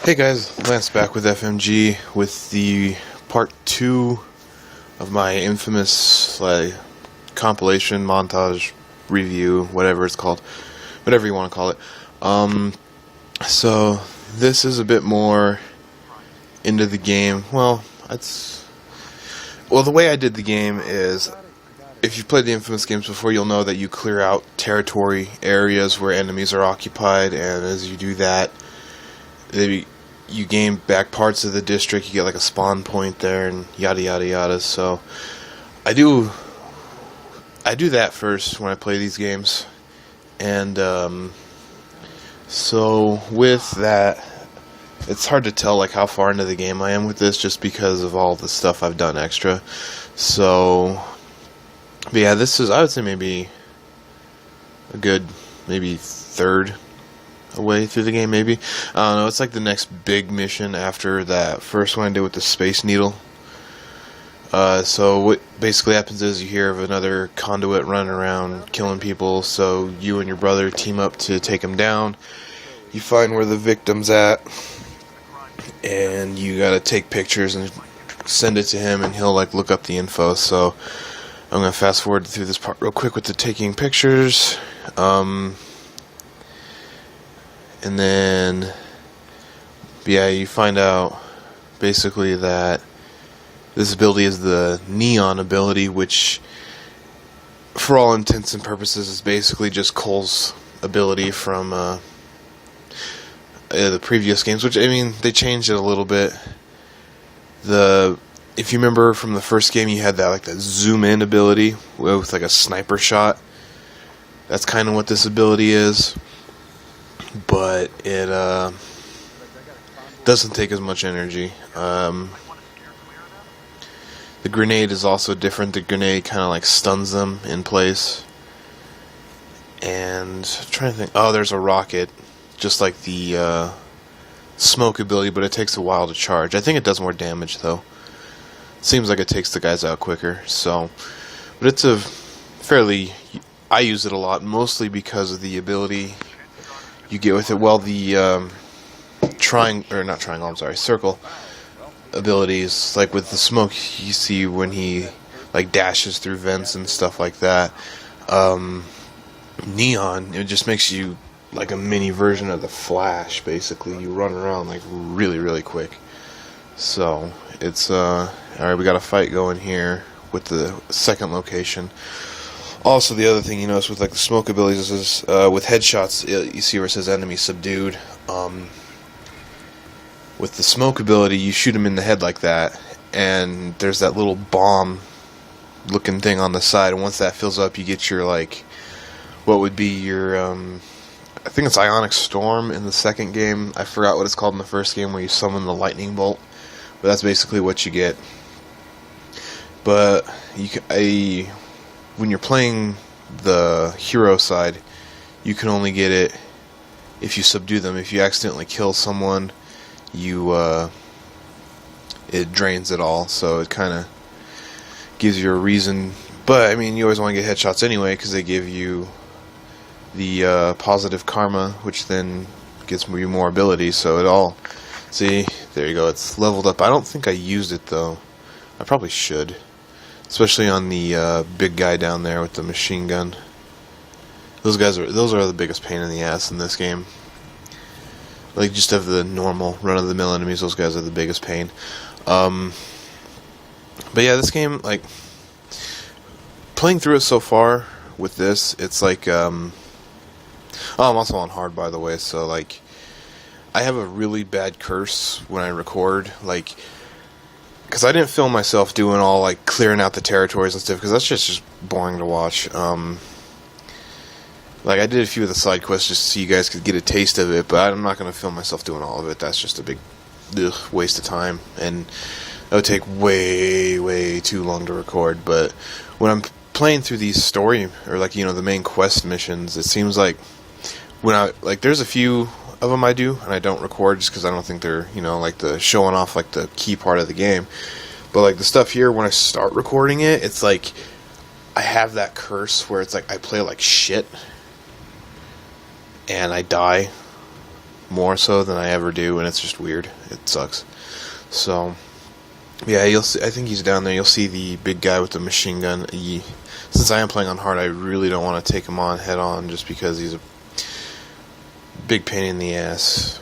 Hey guys, Lance back with FMG with the part 2 of my infamous compilation, montage, review, whatever it's called, whatever you want to call it. So this is a bit more into the game. Well, the way I did the game is, if you've played the Infamous games before, you'll know that you clear out territory areas where enemies are occupied, and as you do that, you gain back parts of the district. You get like a spawn point there, and yada yada yada. So I do that first when I play these games, and so with that, it's hard to tell like how far into the game I am with this, just because of all the stuff I've done extra. So, but yeah, this is, I would say, maybe a good third away through the game, maybe. I don't know, it's like the next big mission after that first one I did with the Space Needle. So what basically happens is you hear of another conduit running around killing people, so you and your brother team up to take him down. You find where the victim's at, and you gotta take pictures and send it to him, and he'll like look up the info. So I'm gonna fast forward through this part real quick with the taking pictures. And then, yeah, you find out basically that this ability is the Neon ability, which, for all intents and purposes, is basically just Cole's ability from the previous games, which, I mean, they changed it a little bit. If you remember from the first game, you had that zoom in ability with like a sniper shot. That's kind of what this ability is, but it doesn't take as much energy. The grenade is also different. The grenade kind of like stuns them in place. And I'm trying to think. Oh, there's a rocket, just like the smoke ability, but it takes a while to charge. I think it does more damage though. Seems like it takes the guys out quicker. So, but it's a fairly, I use it a lot, mostly because of the ability you get with it. Well, the circle abilities, like with the smoke, you see when he like dashes through vents and stuff like that. Neon, it just makes you like a mini version of the Flash. Basically, you run around like really, really quick. So it's alright. We got a fight going here with the second location. Also, the other thing you notice with like the smoke abilities is with headshots, you see where it says enemy subdued. With the smoke ability, you shoot him in the head like that, and there's that little bomb looking thing on the side, and once that fills up, you get your what would be your I think it's Ionic Storm in the second game. I forgot what it's called in the first game, where you summon the lightning bolt, but that's basically what you get. But when you're playing the hero side, you can only get it if you subdue them. If you accidentally kill someone, it drains it all, so it kind of gives you a reason. But I mean, you always want to get headshots anyway, because they give you the positive karma, which then gets you more ability. So it all, see, there you go, it's leveled up. I don't think I used it though. I probably should, especially on the big guy down there with the machine gun. Those are the biggest pain in the ass in this game. Like, just have the normal run-of-the-mill enemies, those guys are the biggest pain. But yeah, this game, like, playing through it so far with this, it's like, I'm also on hard, by the way, so, like, I have a really bad curse when I record, like, because I didn't film myself doing all, like, clearing out the territories and stuff, because that's just boring to watch. Like, I did a few of the side quests just so you guys could get a taste of it, but I'm not going to film myself doing all of it. That's just a big waste of time, and it would take way, way too long to record. But when I'm playing through these story, or like, the main quest missions, it seems like there's a few of them I do, and I don't record just because I don't think they're, like the showing off like the key part of the game. But like the stuff here, when I start recording it, it's like I have that curse where it's like I play like shit and I die more so than I ever do, and it's just weird. It sucks. So, yeah, you'll see, I think he's down there. You'll see the big guy with the machine gun. Since I am playing on hard, I really don't want to take him on head on, just because he's a big pain in the ass,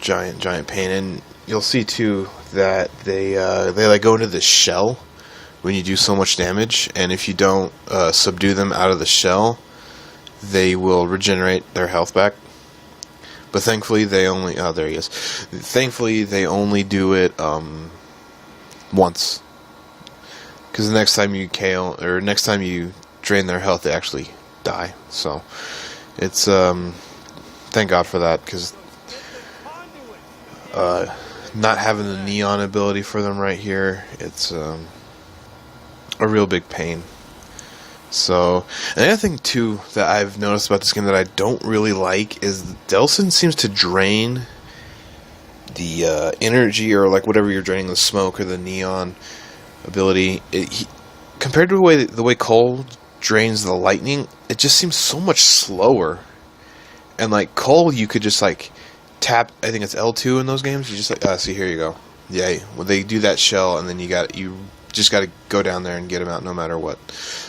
giant pain. And you'll see too that they like go into this shell when you do so much damage, and if you don't subdue them out of the shell, they will regenerate their health back. But thankfully they only there he is. Thankfully they only do it once, because the next time you KO, or next time you drain their health, they actually die. So it's thank God for that, because not having the neon ability for them right here, it's a real big pain. So, another thing too that I've noticed about this game that I don't really like is Delsin seems to drain the energy, or like whatever you're draining, the smoke or the neon ability. Compared to the way Cole drains the lightning, it just seems so much slower. And like Cole, you could just like tap, I think it's L2 in those games. You just like, see, here you go. Yeah, well, they do that shell, and then you just got to go down there and get him out no matter what.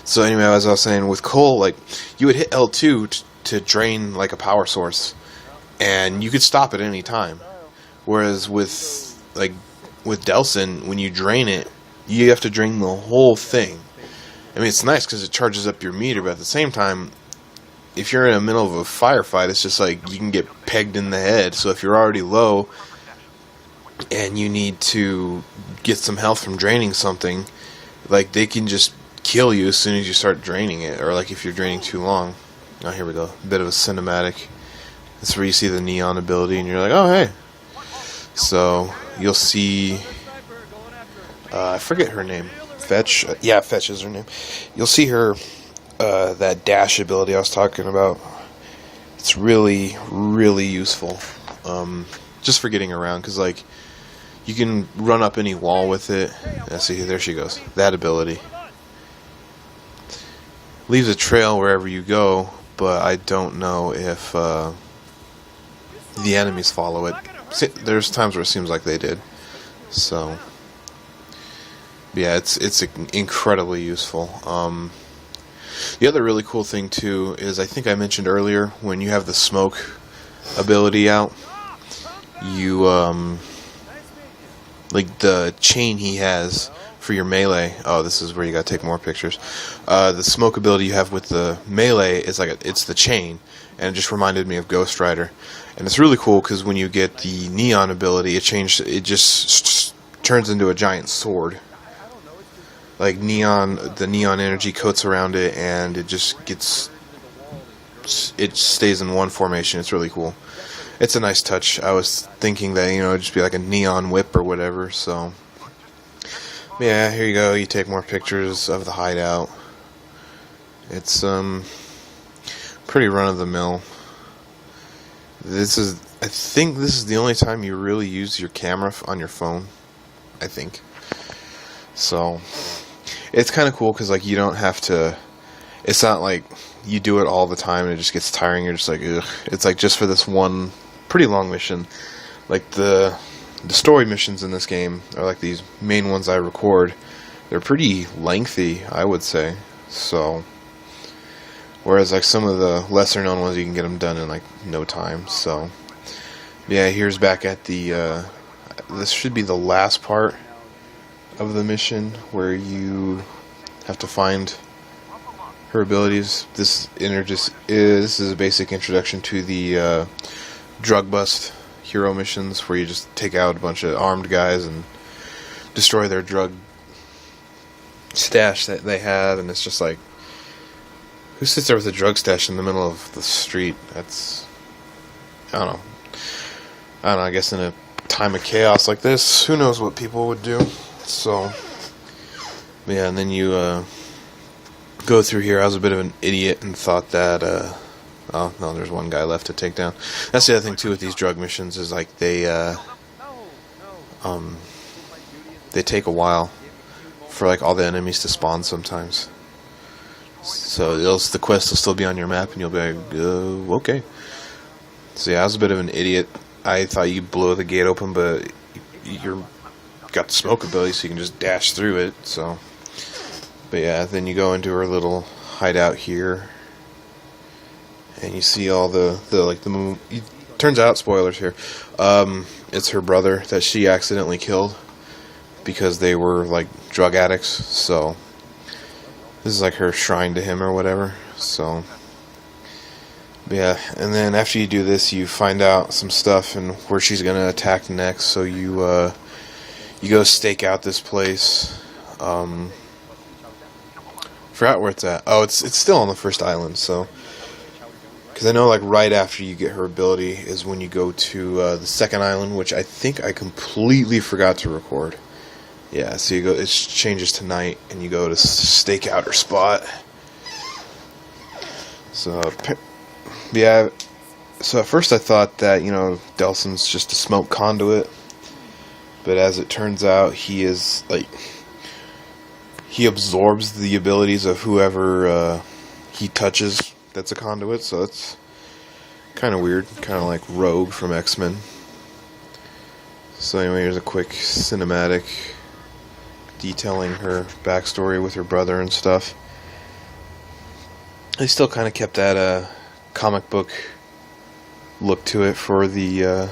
So anyway, as I was saying, with Cole, like, you would hit L2 to drain like a power source, and you could stop at any time. Whereas with Delsin, when you drain it, you have to drain the whole thing. I mean, it's nice because it charges up your meter, but at the same time, if you're in the middle of a firefight, it's just like you can get pegged in the head. So if you're already low and you need to get some health from draining something, like, they can just kill you as soon as you start draining it, or like if you're draining too long. Oh, here we go. A bit of a cinematic. That's where you see the neon ability, and you're like, oh, hey. So you'll see, I forget her name. Fetch? Yeah, Fetch is her name. You'll see her, that dash ability I was talking about. It's really, really useful. Just for getting around, because, like, you can run up any wall with it. See, there she goes. That ability leaves a trail wherever you go, but I don't know if the enemies follow it. There's times where it seems like they did. So, yeah, it's incredibly useful. The other really cool thing too is, I think I mentioned earlier, when you have the smoke ability out, you like the chain he has for your melee. Oh, this is where you gotta take more pictures. The smoke ability you have with the melee is like it's the chain, and it just reminded me of Ghost Rider. And it's really cool because when you get the neon ability, it just turns into a giant sword. Like the neon energy coats around it, and it stays in one formation. It's really cool. It's a nice touch. I was thinking that, it'd just be like a neon whip or whatever. So, yeah, here you go. You take more pictures of the hideout. It's pretty run of the mill. I think this is the only time you really use your camera on your phone, I think. So, it's kind of cool because, like, you don't have to, it's not like you do it all the time and it just gets tiring. You're just like, ugh. It's like just for this one pretty long mission. Like, the story missions in this game are like these main ones I record. They're pretty lengthy, I would say. So, whereas like some of the lesser known ones, you can get them done in like no time. So, yeah, here's back at the this should be the last part of the mission where you have to find her abilities. This is a basic introduction to the drug bust hero missions, where you just take out a bunch of armed guys and destroy their drug stash that they have. And it's just like, who sits there with a drug stash in the middle of the street? That's, I don't know, I guess in a time of chaos like this, who knows what people would do. So, yeah, and then you go through here. I was a bit of an idiot and thought that, oh, no, there's one guy left to take down. That's the other thing, too, with these drug missions, is like they take a while for like all the enemies to spawn sometimes. So the quest will still be on your map, and you'll be like, okay. So yeah, I was a bit of an idiot I thought you blow the gate open, but you're got the smoke ability, so you can just dash through it. So, but yeah, then you go into her little hideout here, and you see all the turns out, spoilers here, it's her brother that she accidentally killed because they were like drug addicts. So this is like her shrine to him or whatever. So yeah, and then after you do this, you find out some stuff and where she's gonna attack next. So you go stake out this place. Forgot where it's at. Oh, it's still on the first island. So, because I know like right after you get her ability is when you go to the second island, which I think I completely forgot to record. Yeah, so you go. It changes to night, and you go to stake out her spot. So, yeah. So at first I thought that Delsin's just a smoke conduit, but as it turns out, he is like he absorbs the abilities of whoever he touches. That's a conduit, so it's kind of weird, kind of like Rogue from X-Men. So anyway, here's a quick cinematic detailing her backstory with her brother and stuff. They still kind of kept that comic book look to it for the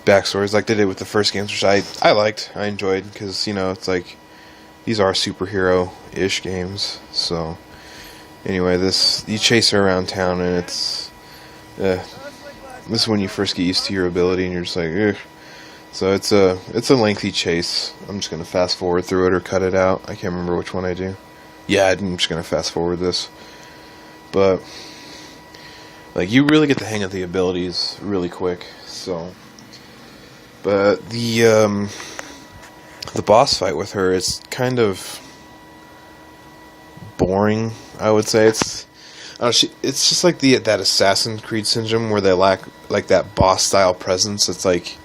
backstories, like they did with the first games, which I liked, I enjoyed, because it's like these are superhero-ish games. So anyway, you chase her around town, and it's this is when you first get used to your ability, and you're just like, ugh. So it's a lengthy chase. I'm just gonna fast forward through it or cut it out. I can't remember which one I do. Yeah, I'm just gonna fast forward this, but like you really get the hang of the abilities really quick. So, but the boss fight with her is kind of boring, I would say. It's just like that Assassin's Creed syndrome where they lack like that boss style presence. It's like,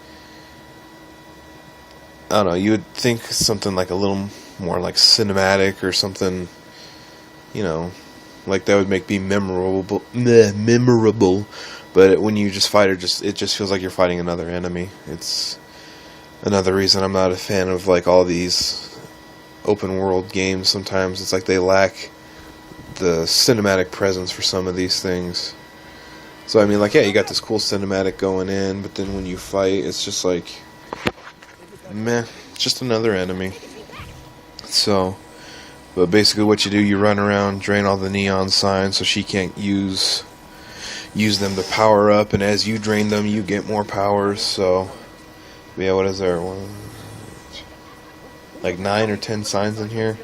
I don't know, you would think something like a little more like cinematic or something, like that would be memorable. But when you just fight her, it just feels like you're fighting another enemy. It's another reason I'm not a fan of like all these open world games. Sometimes it's like they lack the cinematic presence for some of these things. So I mean, like, yeah, you got this cool cinematic going in, but then when you fight, it's just like, meh, just another enemy. So, but basically what you do, you run around, drain all the neon signs so she can't use them to power up, and as you drain them, you get more powers. So yeah, what is there? Like 9 or 10 signs in here.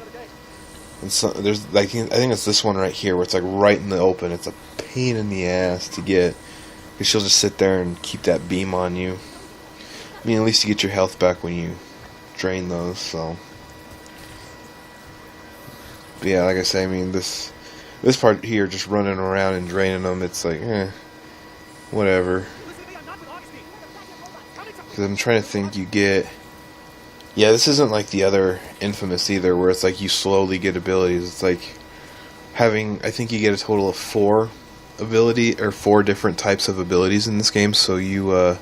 And so, there's like, I think it's this one right here where it's like right in the open. It's a pain in the ass to get, because she'll just sit there and keep that beam on you. I mean, at least you get your health back when you drain those. So, but yeah, like I say, I mean this part here, just running around and draining them, it's like, whatever. Because I'm trying to think, you get, yeah, this isn't like the other inFamous either, where it's like you slowly get abilities. It's like I think you get a total of 4 different types of abilities in this game. So you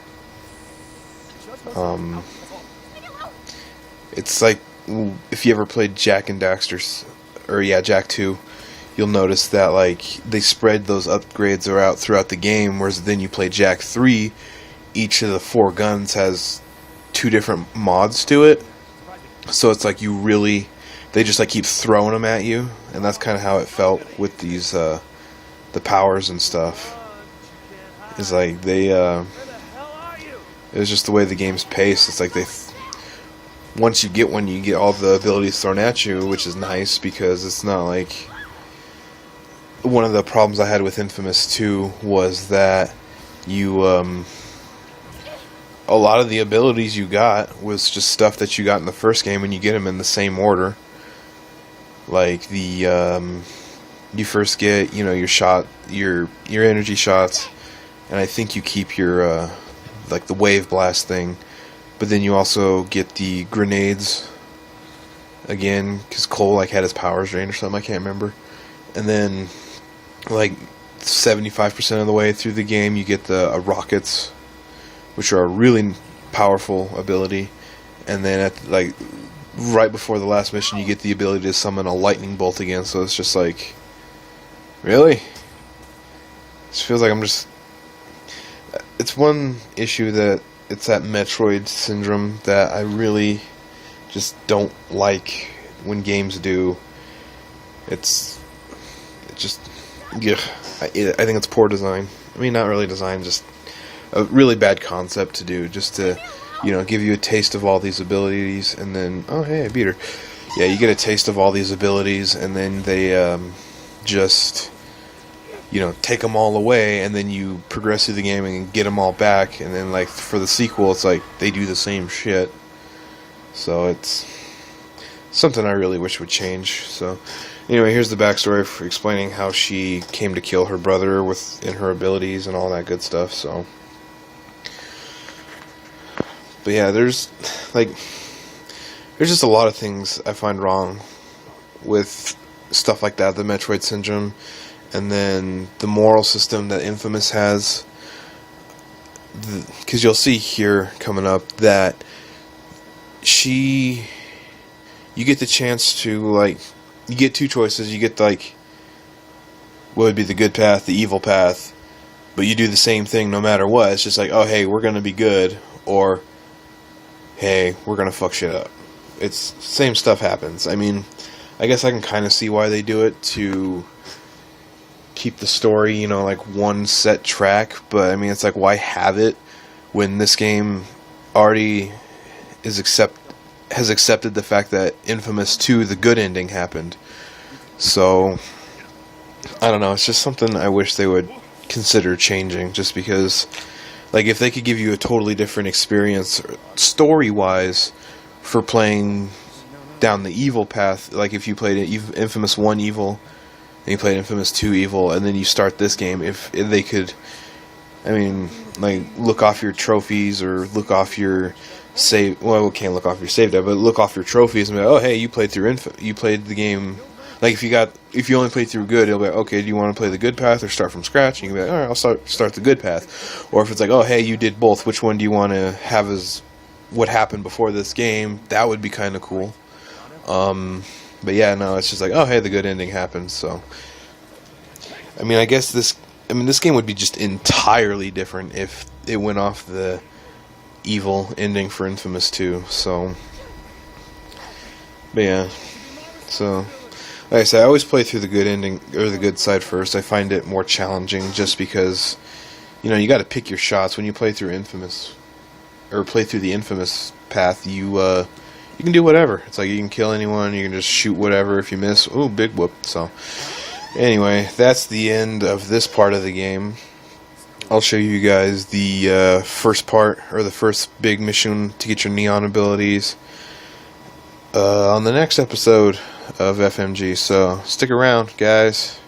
it's like if you ever played Jak and Daxter, or yeah, Jak 2, you'll notice that like they spread those upgrades out throughout the game, whereas then you play Jak 3, each of the 4 guns has 2 different mods to it. So it's like they just like keep throwing them at you, and that's kind of how it felt with these the powers and stuff. It's like it was just the way the game's paced. It's like once you get one, you get all the abilities thrown at you, which is nice, because it's not like, one of the problems I had with inFamous 2 was that you a lot of the abilities you got was just stuff that you got in the first game, and you get them in the same order. Like you first get your shot, your energy shots, and I think you keep your like the wave blast thing, but then you also get the grenades again, because Cole like had his powers drained or something, I can't remember. And then like 75% of the way through the game, you get the rockets which are a really powerful ability. And then at like right before the last mission, you get the ability to summon a lightning bolt again. So it's just like, really? It feels like I'm just... It's one issue that it's that Metroid syndrome that I really just don't like when games do. It just, yeah, I think it's poor design. I mean, not really design, just a really bad concept to do, just to, you know, give you a taste of all these abilities, and then, oh hey, I beat her. Yeah, you get a taste of all these abilities, and then they just, you know, take them all away, and then you progress through the game and get them all back, and then like for the sequel, it's like they do the same shit. So it's something I really wish would change. So anyway, here's the backstory for explaining how she came to kill her brother in her abilities and all that good stuff. So, but yeah, there's just a lot of things I find wrong with stuff like that, the Metroid syndrome, and then the moral system that inFamous has. Because you'll see here coming up that you get the chance to, like, you get two choices. You get, like, what would be the good path, the evil path, but you do the same thing no matter what. It's just like, oh, hey, we're going to be good, or, hey, we're going to fuck shit up. It's same stuff happens. I mean, I guess I can kind of see why they do it, to keep the story, you know, like one set track, but I mean, it's like, why have it when this game already has accepted the fact that inFamous 2, the good ending, happened. So I don't know, it's just something I wish they would consider changing, just because, like, if they could give you a totally different experience story-wise for playing down the evil path, like if you played inFamous 1 evil, and you played inFamous 2 evil, and then you start this game, if they could, I mean, like, look off your trophies, or look off your save, well, we can't look off your save data, but look off your trophies and be like, oh, hey, you played the game, like, if you only played through good, it'll be like, okay, do you want to play the good path or start from scratch? And you can be like, alright, I'll start the good path. Or if it's like, oh, hey, you did both, which one do you want to have as what happened before this game? That would be kind of cool. But yeah, no, it's just like, oh, hey, the good ending happened. So, I mean, I guess this game would be just entirely different if it went off the evil ending for inFamous 2. So, but yeah, so like I said, I always play through the good ending, or the good side first. I find it more challenging, just because, you know, you got to pick your shots when you play through inFamous, or play through the inFamous path. You can do whatever. It's like you can kill anyone, you can just shoot whatever. If you miss, ooh, big whoop. So anyway, that's the end of this part of the game. I'll show you guys the first part, or the first big mission to get your neon abilities, on the next episode of FMG. So stick around, guys.